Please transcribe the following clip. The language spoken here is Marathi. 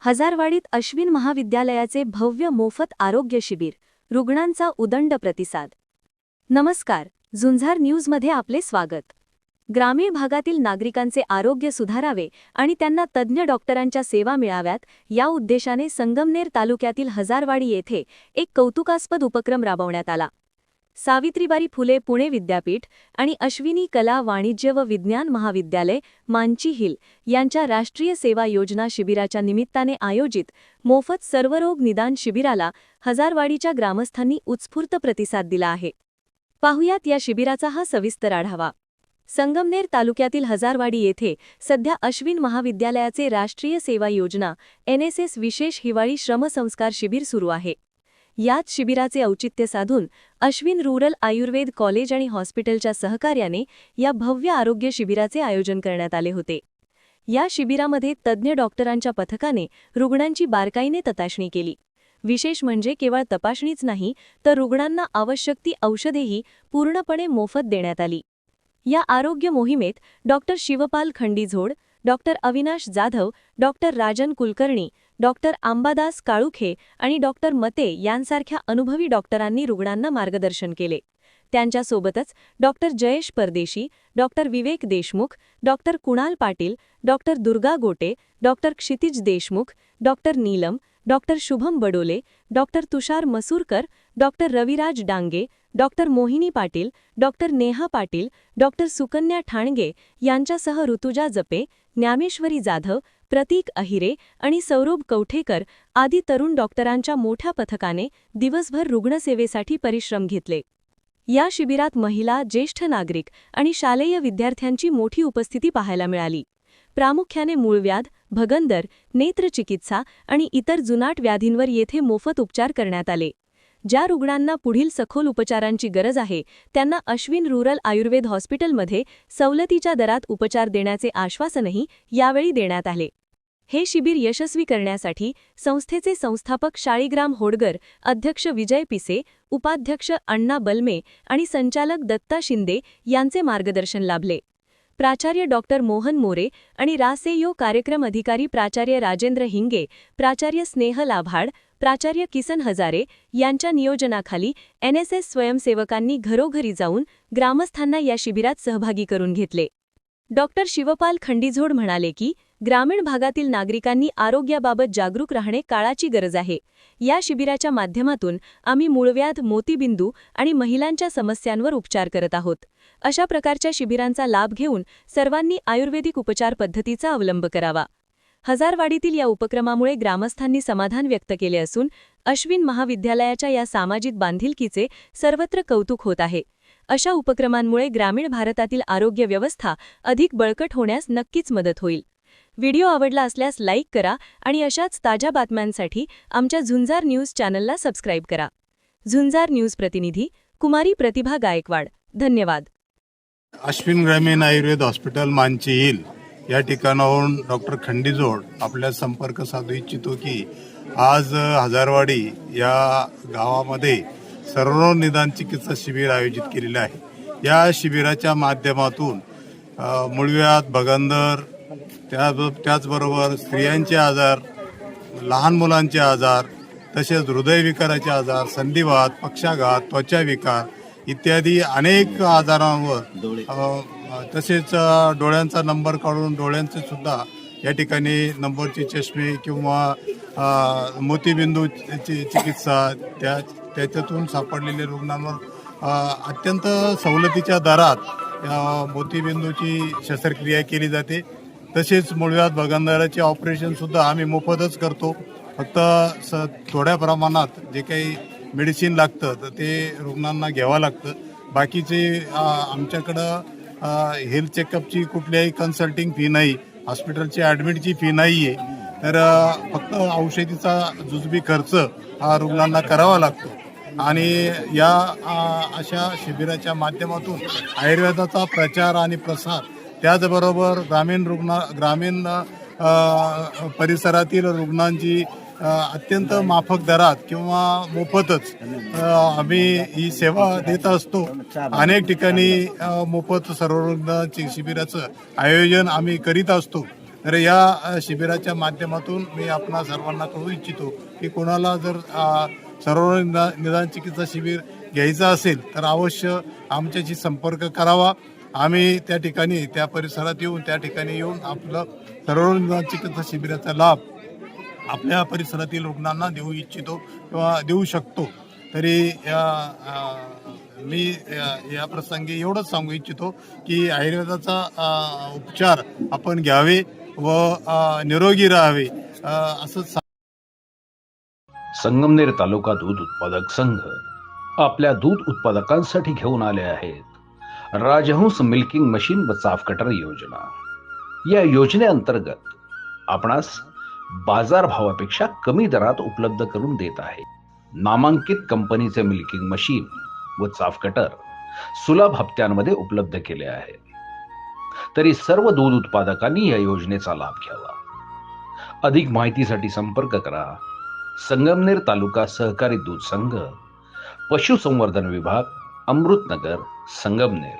हजारवाडीत अश्विन महाविद्यालयाचे भव्य मोफत आरोग्य शिबिर, रुग्णांचा उदंड प्रतिसाद। नमस्कार, झुंजार न्यूजमध्ये आपले स्वागत। ग्रामीण भागातील नागरिकांचे आरोग्य सुधारावे आणि त्यांना तज्ञ डॉक्टरांच्या सेवा मिळाव्यात या उद्देशाने संगमनेर तालुक्यातील हजारवाडी येथे एक कौतुकास्पद उपक्रम राबवण्यात आला। सावित्रीबाई फुले पुणे विद्यापीठ आणि अश्विनी कला वाणिज्य व विज्ञान महाविद्यालय मांची हिल यांच्या राष्ट्रीय सेवा योजना शिबिराच्या निमित्ताने आयोजित मोफत सर्वरोग निदान शिबिराला हजारवाडीच्या ग्रामस्थांनी उत्स्फूर्त प्रतिसाद दिला आहे। पाहुयात या शिबिराचा हा सविस्तर आढावा। संगमनेर तालुक्यातील हजारवाडी येथे सध्या अश्विन महाविद्यालयाचे राष्ट्रीय सेवा योजना NSS विशेष हिवाळी श्रमसंस्कार शिबिर सुरू आहे। याच शिबिराचे औचित्य साधून अश्विन रूरल आयुर्वेद कॉलेज आणि हॉस्पिटलच्या सहकार्याने या भव्य आरोग्य शिबिराचे आयोजन करण्यात आले होते। या शिबिरामध्ये तज्ञ डॉक्टरांच्या पथकाने रुग्णांची बारकाईने तपासणी केली। विशेष म्हणजे केवळ तपासणीच नाही तर रुग्णांना आवश्यक ती औषधेही पूर्णपणे मोफत देण्यात आली। या आरोग्य मोहिमेत doctor Shivpal Khandizod, doctor Avinash Jadhav, doctor Rajan Kulkarni, doctor Ambadas Kalukhe आणि डॉक्टर मते यांसारख्या अनुभवी डॉक्टरांनी रुग्णांना मार्गदर्शन केले। त्यांच्यासोबतच doctor Jayesh Pardeshi, doctor Vivek Deshmukh, doctor Kunal Patil, doctor Durga Gote, doctor Kshitij Deshmukh, doctor Neelam, doctor Shubham Badole, doctor Tushar Masurkar, doctor Raviraj Dange, doctor Mohini Patil, doctor Neha Patil, doctor Sukanya Thange यांच्यासह ऋतुजा जपे, ज्ञानेश्वरी जाधव, प्रतीक अहिरे आणि सौरभ कवठेकर आदी तरुण डॉक्टरांच्या मोठ्या पथकाने दिवसभर रुग्णसेवेसाठी परिश्रम घेतले। या शिबिरात महिला, ज्येष्ठ नागरिक आणि शालेय विद्यार्थ्यांची मोठी उपस्थिती पाहायला मिळाली। प्रामुख्याने मूळव्याध, भगंदर, नेत्रचिकित्सा आणि इतर जुनाट व्याधींवर येथे मोफत उपचार करण्यात आले। ज्या रुग्णांना पुढील सखोल उपचारांची गरज आहे त्यांना अश्विन रूरल आयुर्वेद हॉस्पिटलमध्ये सवलतीच्या दरात उपचार देण्याचे आश्वासनही यावेळी देण्यात आले। हे शिबिर यशस्वी करण्यासाठी संस्थेचे संस्थापक शाळीग्राम होडगर, अध्यक्ष विजय पिसे, उपाध्यक्ष अण्णा बलमे आणि संचालक दत्ता शिंदे यांचे मार्गदर्शन लाभले। प्राचार्य डॉक्टर मोहन मोरे आणि रासेयो कार्यक्रम अधिकारी प्राचार्य राजेंद्र हिंगे, प्राचार्य स्नेह लाभाड, प्राचार्य किसन हजारे यांच्या नियोजनाखाली NSS स्वयंसेवकांनी घरोघरी जाऊन ग्रामस्थांना या शिबिरात सहभागी करून घेतले। डॉक्टर शिवपाल खंडीझोड म्हणाले की ग्रामीण भागातील नागरिकांनी आरोग्याबाबत जागरूक राहणे काळाची गरज आहे। या शिबिराच्या माध्यमातून आम्ही मूळव्याध, मोतीबिंदू आणि महिलांच्या समस्यांवर उपचार करत आहोत। अशा प्रकारच्या शिबिरांचा लाभ घेऊन सर्वांनी आयुर्वेदिक उपचार पद्धतीचा अवलंब करावा। हजारवाडीतील या उपक्रमामुळे ग्रामस्थांनी समाधान व्यक्त केले असून अश्विन महाविद्यालयाच्या या सामाजिक बांधिलकीचे सर्वत्र कौतुक होत आहे। अशा उपक्रमांमुळे ग्रामीण भारतातील आरोग्य व्यवस्था अधिक बळकट होण्यास नक्कीच मदत होईल। व्हिडिओ आवडला असल्यास लाईक करा आणि अशाच ताज्या बातम्यांसाठी आमच्या झुंजार न्यूज चॅनलला सबस्क्राईब करा। झुंजार न्यूज प्रतिनिधी कुमारी प्रतिभा गायकवाड, धन्यवाद। अश्विन ग्रामीण आयुर्वेद हॉस्पिटल मांची हिल या ठिकाणाहून डॉक्टर खंडीझोड आपल्या संपर्क साधू इच्छितो की आज हजारवाडी या गावामध्ये सर्वरोग निदान चिकित्सा शिबिर आयोजित केलेले आहे। या शिबिराच्या माध्यमातून मूळव्याध, भगंदर, त्याचबरोबर स्त्रियांचे आजार, लहान मुलांचे आजार, तसेच हृदयविकाराचे आजार, संधिवात, पक्षाघात, त्वचाविकार इत्यादी अनेक आजारांवर तसेच डोळ्यांचा नंबर काढून डोळ्यांचे सुद्धा या ठिकाणी नंबरचे चष्मे किंवा मोतीबिंदूची चिकित्सा त्याच्यातून सापडलेल्या रुग्णांवर अत्यंत सवलतीच्या दरात मोतीबिंदूची शस्त्रक्रिया केली जाते। तसेच मूळव्याध, भगंदराचे ऑपरेशनसुद्धा आम्ही मोफतच करतो। फक्त थोड्या प्रमाणात जे काही मेडिसिन लागतं तर ते रुग्णांना घ्यावं लागतं। बाकीचे आमच्याकडं हेल्थ चेकअपची कुठल्याही कन्सल्टिंग फी नाही, हॉस्पिटलची ॲडमिटची फी नाही आहे। तर फक्त औषधीचा जुजबी खर्च हा रुग्णांना करावा लागतो। आणि या अशा शिबिराच्या माध्यमातून आयुर्वेदाचा प्रचार आणि प्रसार, त्याचबरोबर ग्रामीण परिसरातील रुग्णांची अत्यंत माफक दरात किंवा मोफतच आम्ही ही सेवा देत असतो। अनेक ठिकाणी मोफत सर्वरोग शिबिराचं आयोजन आम्ही करीत असतो तर या शिबिराच्या माध्यमातून मी आपणा सर्वांना कळू इच्छितो की कोणाला जर सर्व निदान चिकित्सा शिबिर घ्यायचं असेल तर अवश्य आमच्याशी संपर्क करावा. आम्ही त्या ठिकाणी त्या परिसरात येऊन त्या ठिकाणी येऊन आपलं सर्व निदान चिकित्सा शिबिराचा लाभ आपल्या परिसरातील रुग्णांना देऊ इच्छितो किंवा देऊ शकतो. तरी मी या प्रसंगी एवढंच सांगू इच्छितो की आयुर्वेदाचा उपचार आपण घ्यावे व निरोगी राहावे असं. संगमनेर तालुका दूध उत्पादक संघ आपल्या दूध उत्पादकांसाठी घेऊन आले आहेत राजहंस मिल्किंग मशीन व चाफ कटर योजना. या योजनेअंतर्गत आपणास बाजार भावापेक्षा कमी दरात उपलब्ध करून देत आहे. नामांकित कंपनीचे मिल्किंग मशीन व चाफ कटर सुलभ हप्त्यांमध्ये उपलब्ध केले आहे. तरी सर्व दूध उत्पादकांनी या योजनेचा लाभ घ्यावा. अधिक माहितीसाठी संपर्क करा संगमनेर तालुका सहकारी दूध संघ, पशुसंवर्धन विभाग, अमृतनगर, संगमनेर.